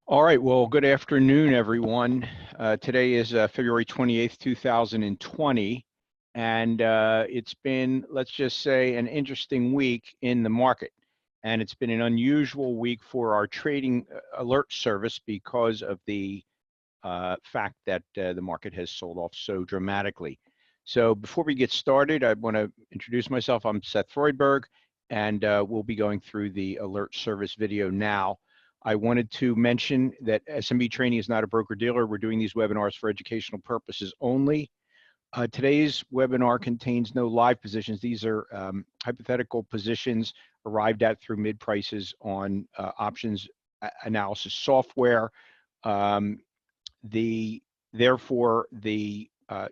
All right, well, good afternoon, everyone. Today is February 28th, 2020, and it's been, let's just say, an interesting week in the market. And it's been an unusual week for our trading alert service because of the fact that the market has sold off so dramatically. So before we get started, I want to introduce myself. I'm Seth Freudberg, and we'll be going through the alert service video now. I wanted to mention that SMB Training is not a broker-dealer. We're doing these webinars for educational purposes only. Today's webinar contains no live positions. These are hypothetical positions arrived at through mid-prices on options analysis software. Therefore, the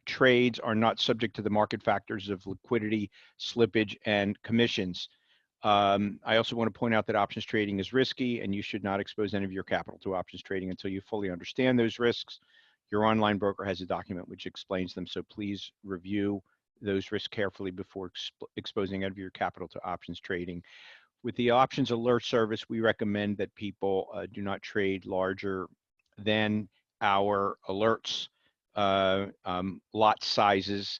trades are not subject to the market factors of liquidity, slippage, and commissions. I also want to point out that options trading is risky, and you should not expose any of your capital to options trading until you fully understand those risks. Your online broker has a document which explains them, so please review those risks carefully before exposing any of your capital to options trading. With the options alert service, we recommend that people do not trade larger than our alerts lot sizes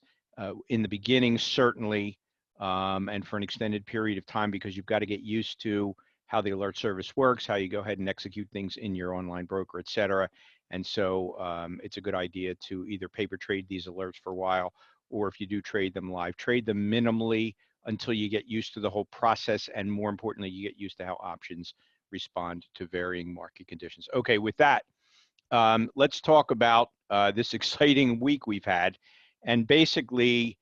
in the beginning, certainly, and for an extended period of time, because you've got to get used to how the alert service works, how you go ahead and execute things in your online broker, et cetera. And so it's a good idea to either paper trade these alerts for a while, or if you do trade them live, trade them minimally until you get used to the whole process, and more importantly, you get used to how options respond to varying market conditions. Okay, with that, let's talk about this exciting week we've had. And basically,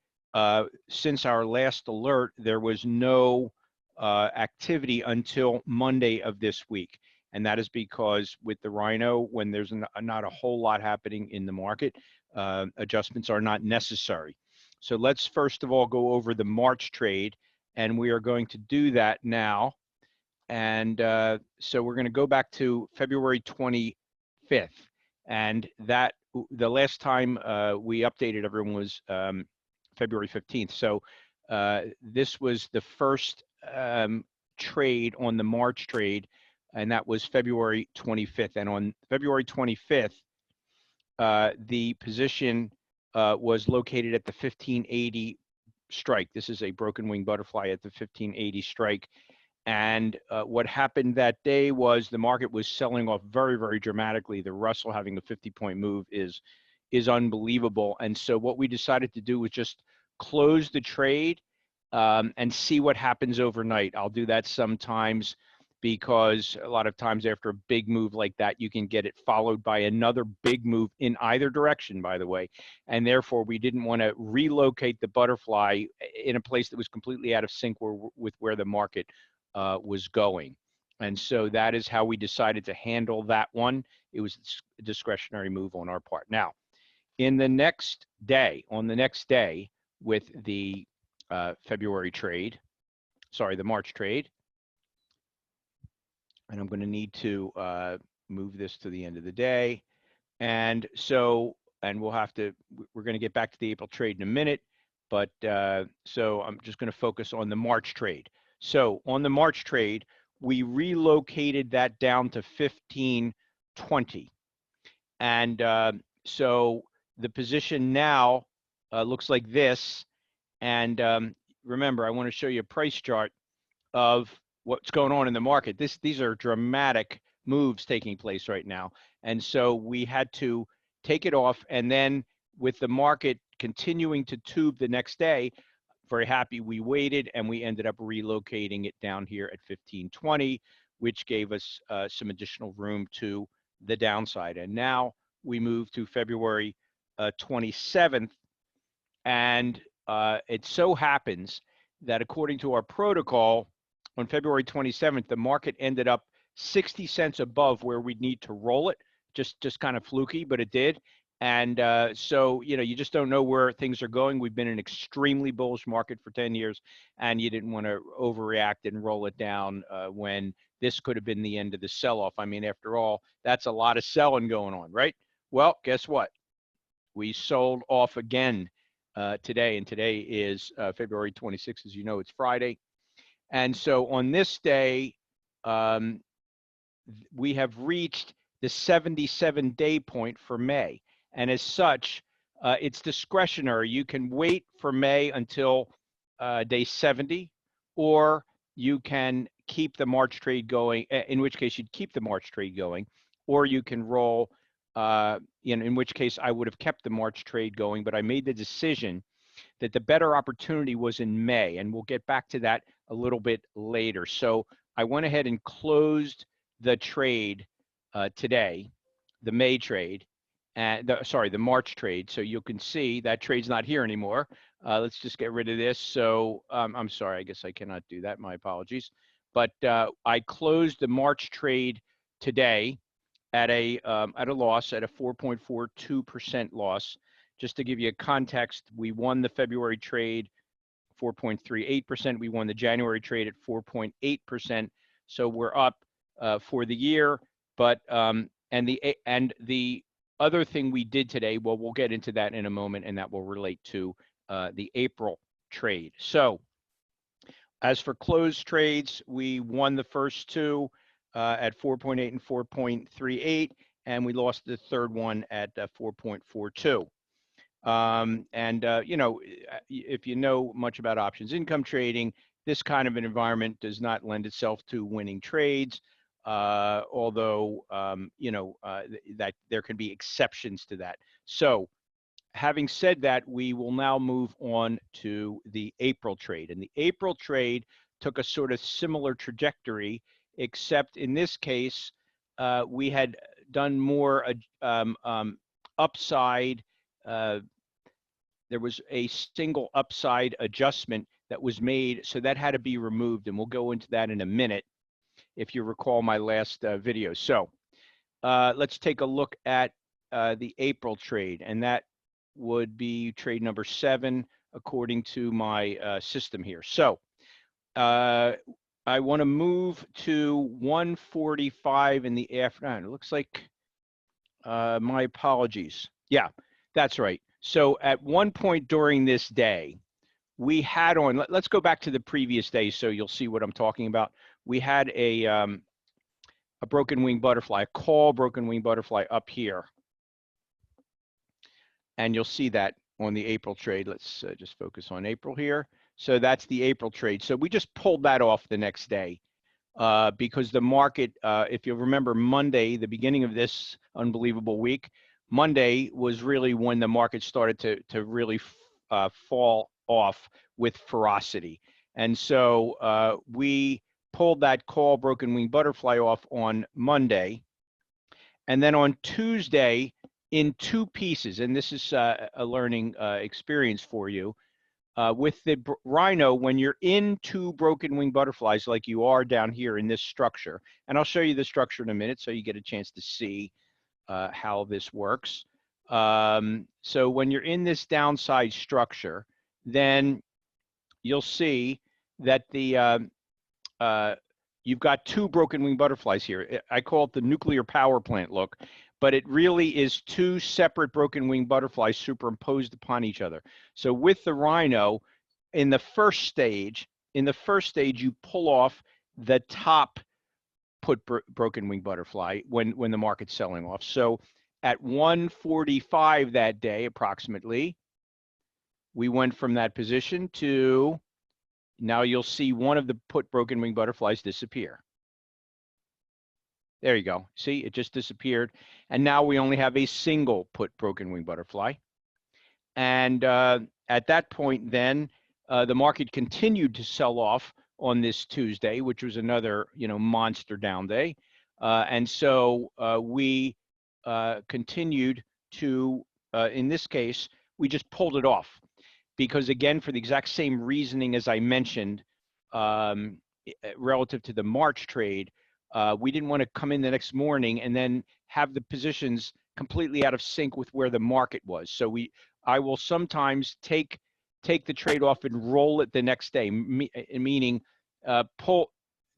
since our last alert, there was no activity until Monday of this week. And that is because with the Rhino, when there's not a whole lot happening in the market, adjustments are not necessary. So let's first of all go over the March trade, and we are going to do that now. And so we're going to go back to February 25th, and that the last time we updated everyone was February 15th. So this was the first trade on the March trade, and that was February 25th. And on February 25th, the position was located at the 1580 strike. This is a broken wing butterfly at the 1580 strike. And what happened that day was the market was selling off very, very dramatically. The Russell having a 50-point move is unbelievable. And so what we decided to do was just close the trade and see what happens overnight. I'll do that sometimes, because a lot of times after a big move like that, you can get it followed by another big move in either direction, by the way. And therefore, we didn't want to relocate the butterfly in a place that was completely out of sync with where the market was going. And so that is how we decided to handle that one. It was a discretionary move on our part. Now, in the next day, on the next day with the February trade, sorry, the March trade, and I'm going to need to move this to the end of the day. And so, and we'll have to, we're going to get back to the April trade in a minute, but so I'm just going to focus on the March trade. So on the March trade, we relocated that down to 1520. And so the position now looks like this. And remember, I want to show you a price chart of what's going on in the market. These are dramatic moves taking place right now. And so we had to take it off, and then with the market continuing to tube the next day, very happy we waited, and we ended up relocating it down here at 1520, which gave us some additional room to the downside. And now we move to February 27th, and it so happens that according to our protocol, on February 27th, the market ended up 60 cents above where we'd need to roll it. Just kind of fluky, but it did. And so, you know, you just don't know where things are going. We've been in an extremely bullish market for 10 years, and you didn't want to overreact and roll it down when this could have been the end of the sell-off. I mean, after all, that's a lot of selling going on, right? Well, guess what? We sold off again today, and today is February 26th. As you know, it's Friday. And so on this day, we have reached the 77-day point for May. And as such, it's discretionary. You can wait for May until day 70, or you can keep the March trade going, in which case you'd keep the March trade going, or you can roll, in which case I would have kept the March trade going, but I made the decision that the better opportunity was in May, and we'll get back to that a little bit later. So I went ahead and closed the trade today, the May trade, and the March trade. So you can see that trade's not here anymore. Let's just get rid of this. So I'm sorry, I guess I cannot do that. My apologies. But I closed the March trade today at a loss, at a 4.42% loss. Just to give you a context, we won the February trade 4.38%. We won the January trade at 4.8%. So we're up for the year. But and the other thing we did today, well, we'll get into that in a moment, and that will relate to the April trade. So as for closed trades, we won the first two at 4.8 and 4.38, and we lost the third one at 4.42. If you know much about options income trading, this kind of an environment does not lend itself to winning trades, although that there can be exceptions to that. So having said that, we will now move on to the April trade. And the April trade took a sort of similar trajectory, except in this case, we had done more upside. There was a single upside adjustment that was made, so that had to be removed, and we'll go into that in a minute, if you recall my last video. So let's take a look at the April trade, and that would be trade number 7 according to my system here. So I want to move to 1:45 in the afternoon. It looks like my apologies. Yeah, that's right. So at one point during this day, we had on, let's go back to the previous day so you'll see what I'm talking about. We had a broken wing butterfly, a call broken wing butterfly up here. And you'll see that on the April trade. Let's just focus on April here. So that's the April trade. So we just pulled that off the next day because the market, if you remember Monday, the beginning of this unbelievable week, Monday was really when the market started to really fall off with ferocity. And so we pulled that call broken wing butterfly off on Monday. And then on Tuesday, in 2 pieces, and this is a learning experience for you, with the Rhino, when you're in 2 broken wing butterflies like you are down here in this structure, and I'll show you the structure in a minute so you get a chance to see how this works. So when you're in this downside structure, then you'll see that the you've got 2 broken wing butterflies here. I call it the nuclear power plant look, but it really is 2 separate broken wing butterflies superimposed upon each other. So with the Rhino, in the first stage, you pull off the top broken wing butterfly when the market's selling off. So at 1:45 that day, approximately, we went from that position to, now you'll see one of the broken wing butterflies disappear. There you go. See, it just disappeared. And now we only have a single broken wing butterfly. And at that point, then the market continued to sell off on this Tuesday, which was another, monster down day. And so we continued to, in this case, we just pulled it off. Because again, for the exact same reasoning as I mentioned, relative to the March trade, we didn't want to come in the next morning and then have the positions completely out of sync with where the market was. So I will sometimes take the trade off and roll it the next day, meaning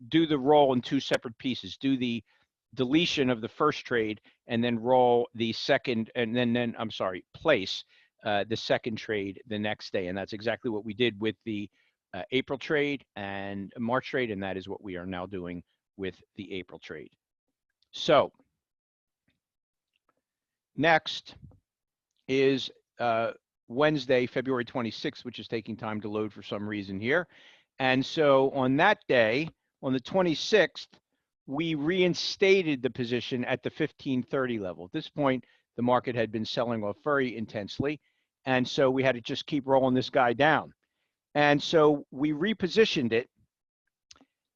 do the roll in 2 separate pieces, do the deletion of the first trade and then roll the second, and then place the second trade the next day. And that's exactly what we did with the April trade and March trade, and that is what we are now doing with the April trade. So Next is Wednesday, February 26th, which is taking time to load for some reason here. And so on that day, on the 26th, we reinstated the position at the 1530 level. At this point, the market had been selling off very intensely. And so we had to just keep rolling this guy down. And so we repositioned it.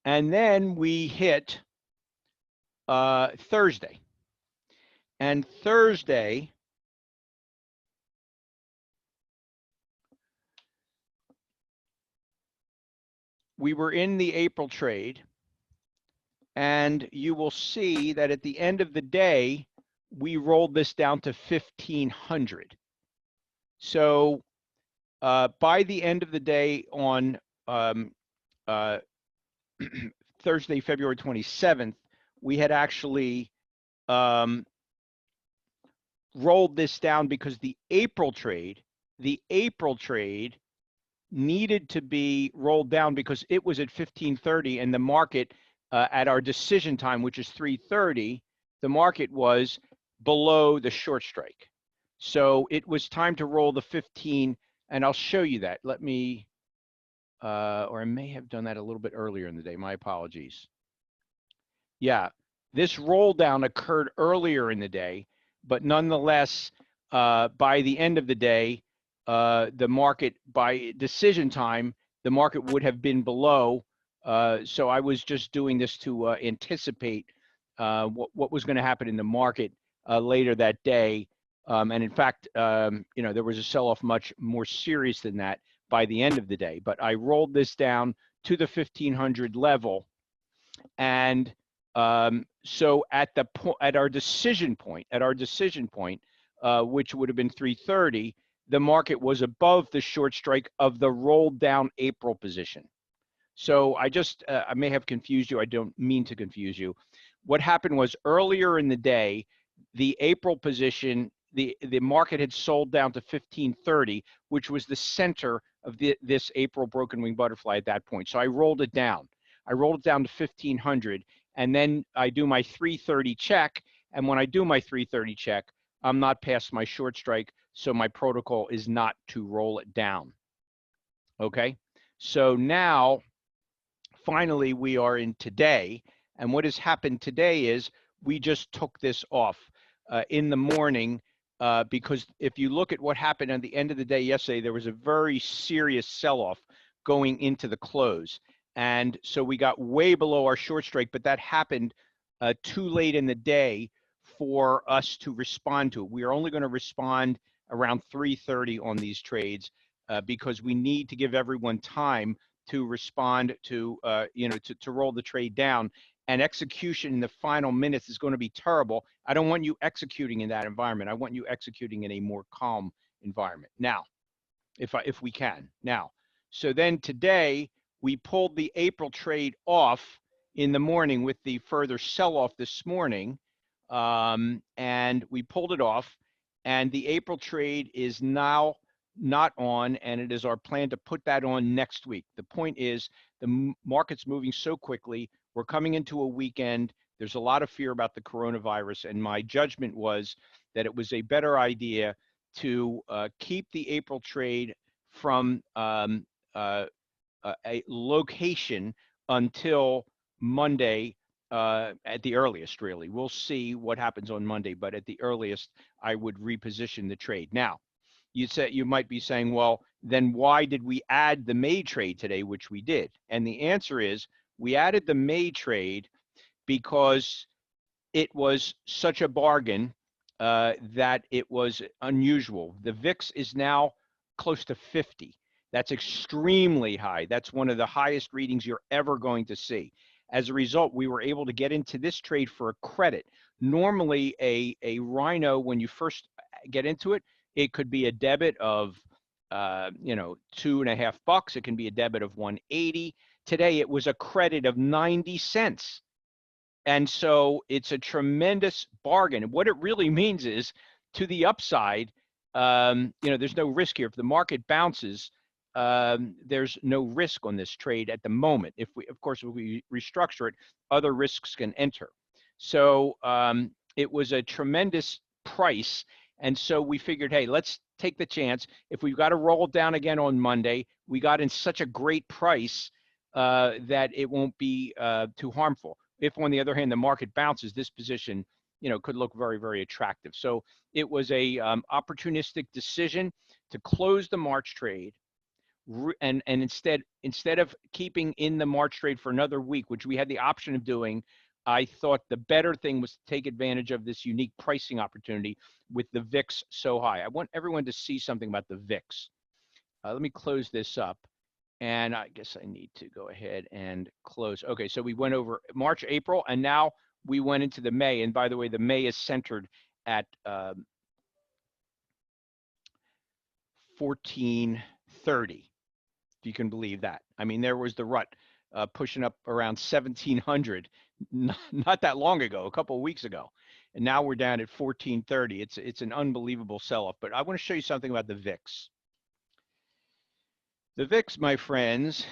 And then we hit Thursday. And Thursday, we were in the April trade, and you will see that at the end of the day, we rolled this down to 1500. So by the end of the day on Thursday, February 27th, we had actually rolled this down because the April trade needed to be rolled down because it was at 1530, and the market at our decision time, which is 3:30, the market was below the short strike. So it was time to roll the 15, and I'll show you that. Let me, or I may have done that a little bit earlier in the day. My apologies. Yeah, this roll down occurred earlier in the day, but nonetheless, by the end of the day, the market, by decision time, the market would have been below. So I was just doing this to anticipate what was going to happen in the market later that day. And in fact, you know, there was a sell-off much more serious than that by the end of the day. But I rolled this down to the 1500 level, and so at our decision point, which would have been 3:30, the market was above the short strike of the rolled down April position. So I may have confused you. I don't mean to confuse you. What happened was earlier in the day, the April position, the market had sold down to 1530, which was the center of this April broken wing butterfly at that point. So I rolled it down. I rolled it down to 1500, and then I do my 330 check. And when I do my 330 check, I'm not past my short strike, so my protocol is not to roll it down. Okay, so now finally we are in today, and what has happened today is we just took this off in the morning because if you look at what happened at the end of the day yesterday, there was a very serious sell-off going into the close. And so we got way below our short strike, but that happened too late in the day for us to respond to it. We are only going to respond around 3:30 on these trades because we need to give everyone time to respond to, you know, to roll the trade down. And execution in the final minutes is going to be terrible. I don't want you executing in that environment. I want you executing in a more calm environment. Now, if we can. Now, so then today, we pulled the April trade off in the morning with the further sell-off this morning, and we pulled it off, and the April trade is now not on, and it is our plan to put that on next week. The point is the market's moving so quickly. We're coming into a weekend. There's a lot of fear about the coronavirus, and my judgment was that it was a better idea to keep the April trade from a location until Monday at the earliest, really. We'll see what happens on Monday, but at the earliest, I would reposition the trade. Now, you might be saying, well, then why did we add the May trade today, which we did? And the answer is we added the May trade because it was such a bargain that it was unusual. The VIX is now close to 50. That's extremely high. That's one of the highest readings you're ever going to see. As a result, we were able to get into this trade for a credit. Normally, a Rhino, when you first get into it, it could be a debit of, you know, $2.50. It can be a debit of 180. Today, it was a credit of 90 cents. And so it's a tremendous bargain. And what it really means is to the upside, you know, there's no risk here. If the market bounces, there's no risk on this trade at the moment. If we, of course, if we restructure it, other risks can enter. So it was a tremendous price. And so we figured, hey, let's take the chance. If we've got to roll it down again on Monday, we got in such a great price that it won't be too harmful. If, on the other hand, the market bounces, this position, you know, could look very, very attractive. So it was a opportunistic decision to close the March trade, and instead of keeping in the March trade for another week, which we had the option of doing, I thought the better thing was to take advantage of this unique pricing opportunity with the VIX so high. I want everyone to see something about the VIX. Let me close this up. And I guess I need to go ahead and close. Okay, so we went over March, April, and now we went into the May. And by the way, the May is centered at 1430, if you can believe that. I mean, there was the rut pushing up around 1700 not that long ago, a couple of weeks ago. And now we're down at 1430. It's an unbelievable sell-off. But I want to show you something about the VIX. The VIX, my friends,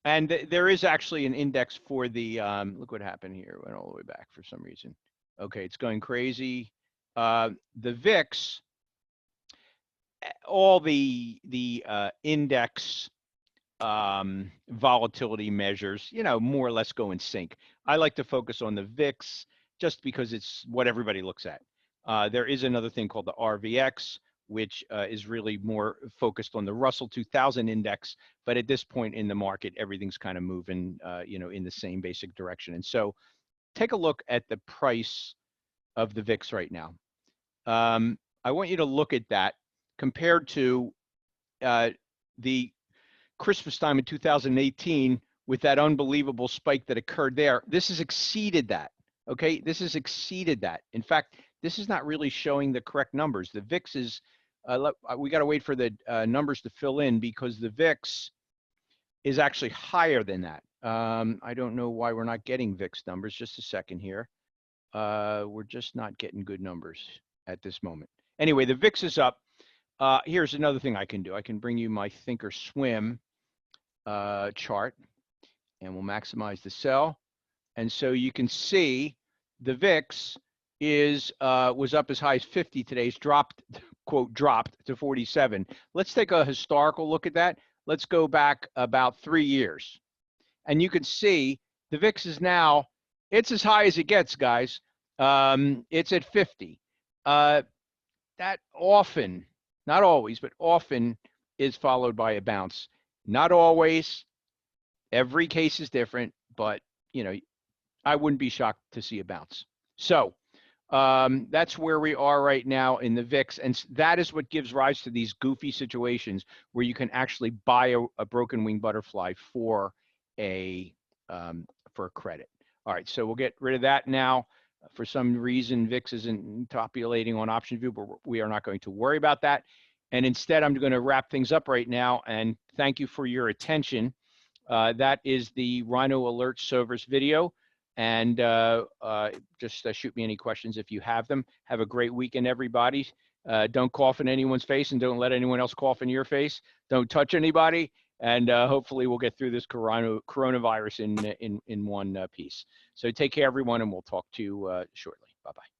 and there is actually an index for the, look what happened here, went all the way back for some reason. Okay, it's going crazy. The VIX, all the index volatility measures, you know, more or less go in sync. I like to focus on the VIX just because it's what everybody looks at. There is another thing called the RVX, which is really more focused on the Russell 2000 index. But at this point in the market, everything's kind of moving, you know, in the same basic direction. And so take a look at the price of the VIX right now. I want you to look at that compared to the Christmas time in 2018 with that unbelievable spike that occurred there. This has exceeded that, okay? This has exceeded that. In fact, this is not really showing the correct numbers. The VIX is, we got to wait for the numbers to fill in because the VIX is actually higher than that. I don't know why we're not getting VIX numbers. Just a second here. We're just not getting good numbers at this moment. Anyway, the VIX is up. Here's another thing I can do. I can bring you my Thinkorswim chart, and we'll maximize the sell. And so you can see the VIX is was up as high as 50 today. It's dropped, quote, dropped to 47. Let's take a historical look at that. Let's go back about 3 years. And you can see the VIX is now, it's as high as it gets, guys. It's at 50. That often, not always, but often is followed by a bounce. Not always. Every case is different, but, you know, I wouldn't be shocked to see a bounce. So that's where we are right now in the VIX. And that is what gives rise to these goofy situations where you can actually buy a broken wing butterfly for a credit. All right, so we'll get rid of that now. For some reason, VIX isn't populating on OptionView, but we are not going to worry about that. And instead, I'm going to wrap things up right now. And thank you for your attention. That is the Rhino Alert Sovers video. And just shoot me any questions if you have them. Have a great weekend, everybody. Don't cough in anyone's face and don't let anyone else cough in your face. Don't touch anybody. And hopefully we'll get through this coronavirus in one piece. So take care, everyone, and we'll talk to you shortly. Bye-bye.